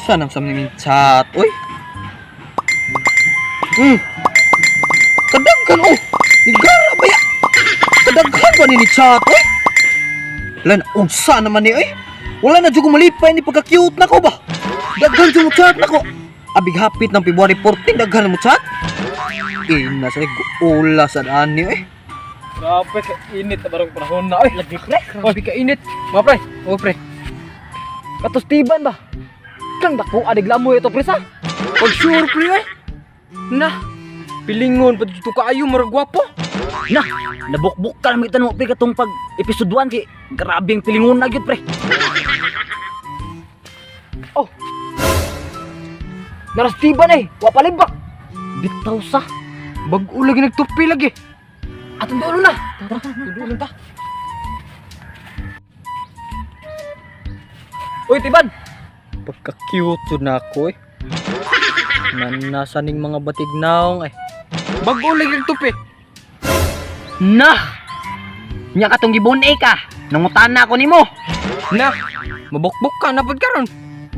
Saan ang saming chat? Uy! Kadaghan oh! Nigara ba ya? Kadaghan ba ni chat? Uy! Wala na, unsa naman ni uy! Wala na dyan malipay ni pagka-cute na ko ba? Daghan dyan mo chat na ko! Abig hapit ng February 14, daghan mo chat? Ina sa ula sa daan ni uy! Grabe ka init na barang panahon na. Ay, lagi pre. Grabe ka init. Mga pre. O pre. Katos tiban ba? Kang dako adig lamoy ito pre sa. Pag sure pre eh. Na. Pilingon pa dito kaayo marag gwapo. Na, nabukbuk ka naman itanong pre katong pag episode 1 kay grabe ang pilingon na gyud pre. Oh. Naras tiban eh. Wa palimbak. Bitaw sa. Bag-o lagi nagtupi lagi. Atong dulo na. Tara, dulo ta. Uy, tiban. Pagka-cute yun na ako eh. Nasa ning mga batignaong eh. Bag-o lagi nagtupi. Na. Nya katong gibun-ay ka. Nangutana ko nimo. Na. Mabukbuk ka na pud karon.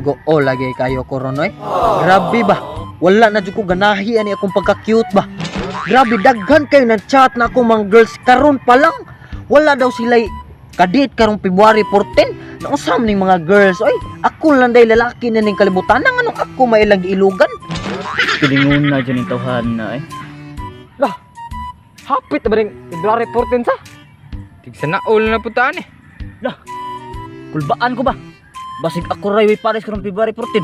Go lagi kayo koron eh. Grabe ba? Wala na dyan ko ganahi ani akong pagka-cute ba? Grabe, daghan kayo ng chat na ako mga girls karon pa lang. Wala daw sila kadate karong February 14. Nausam ning mga girls. Oy, ako lang day lalaki na ning kalibutan. Anong ako mailang ilugan? Pilingon na dyan yung tawhan na eh. Lah. Hapit na ba rin February 14 sa? Tigsa na all na putaan eh. Lah. Kulbaan ko ba? Basig ako ray way pares karong February 14.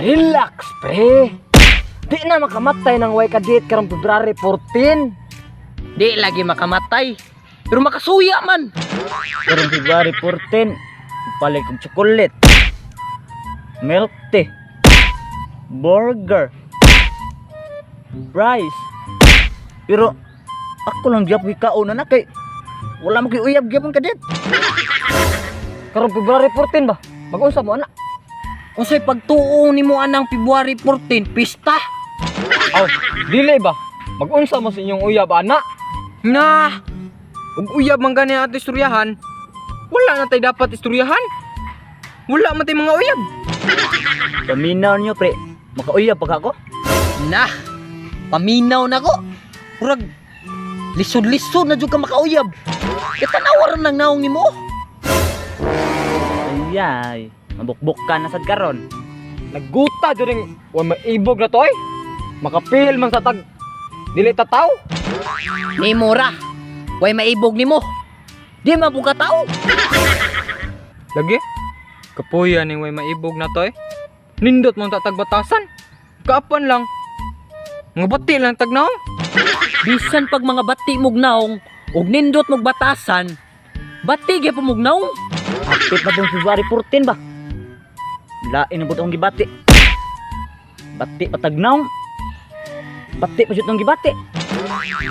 Relax, pre. Di na makamatay ng way kadate karong February 14. Di lagi makamatay. Pero makasuya man. Karong February 14, palig kong chocolate, milk tea, burger, rice. Pero ako lang gyapon kaon na kay wala mo kay uyab gyapon kadit. Karong February 14 ba? Mag-unsa mo ana? Unsay pagtuo nimo anang February 14 pista? Aw, dili ba? Mag-unsa mo sa inyong uyab ana? Na. Ug uyab man gani ato istoryahan. Wala na tay dapat istoryahan. Wala man tay mga uyab. Paminaw niyo pre, makauyab pag ako? Nah, paminaw na ko. Murag, lisod-lisod na dyan ka makauyab. Kitanawaran ng naong nimo. Ayay, mabukbuk ka na sad karon. Nagguta jud ning wa maibog na to eh. Makapil man sa tag dili ta taw. Ni mura, way maibog nimo. Di mabuka tao. Lagi. Kapuya ning way maibog na to eh. Nindot mo ta tagbatasan. Kaapan lang. Mga bati lang tagnaong. Bisan pag mga bati mugnaong ug nindot mog batasan, bati gyud pa mugnaong. Hapit na tong February 14 ba? Lain na butong gibati. Bati patagnaong. Bati pa jud tong gibati.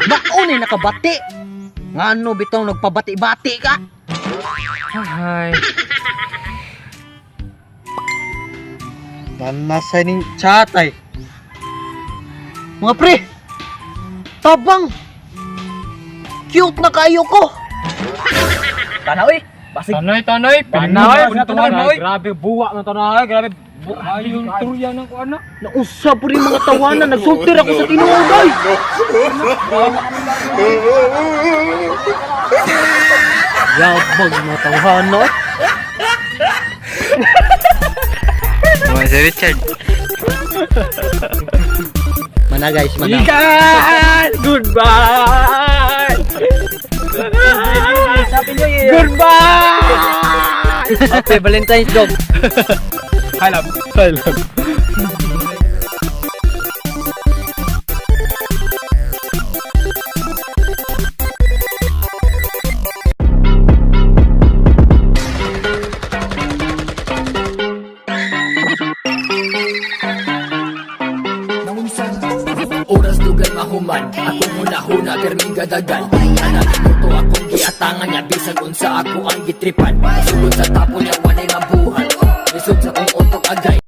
Maunay nakabati. Ngano bitong nagpabati-bati ka? Ay. Nasa ning chat ay. Mga pre, tabang. Cute na kayo ko. Tanaw basig Tanay. Tanay, Puntuhan tanay. mo. Grabe buwa ng tanay. Grabe buwa yung tuya ng kuana. Nausap po rin mga tawanan. Nagsultir ako sa tinuoday. Yabag mga tawanan. Mga si Richard. Mana guys, mana. Ikan! Goodbye! Happy New Year. Goodbye! Happy Valentine's Dog. I love. Oras lugar mahuman, akong hunahuna perming gadagan. Nanalimuto akong giatangan niya, bisag unsa ako ang gitripan. Sugod sa tapo niya, walay mabuhan. Lisod sa kong utok agay,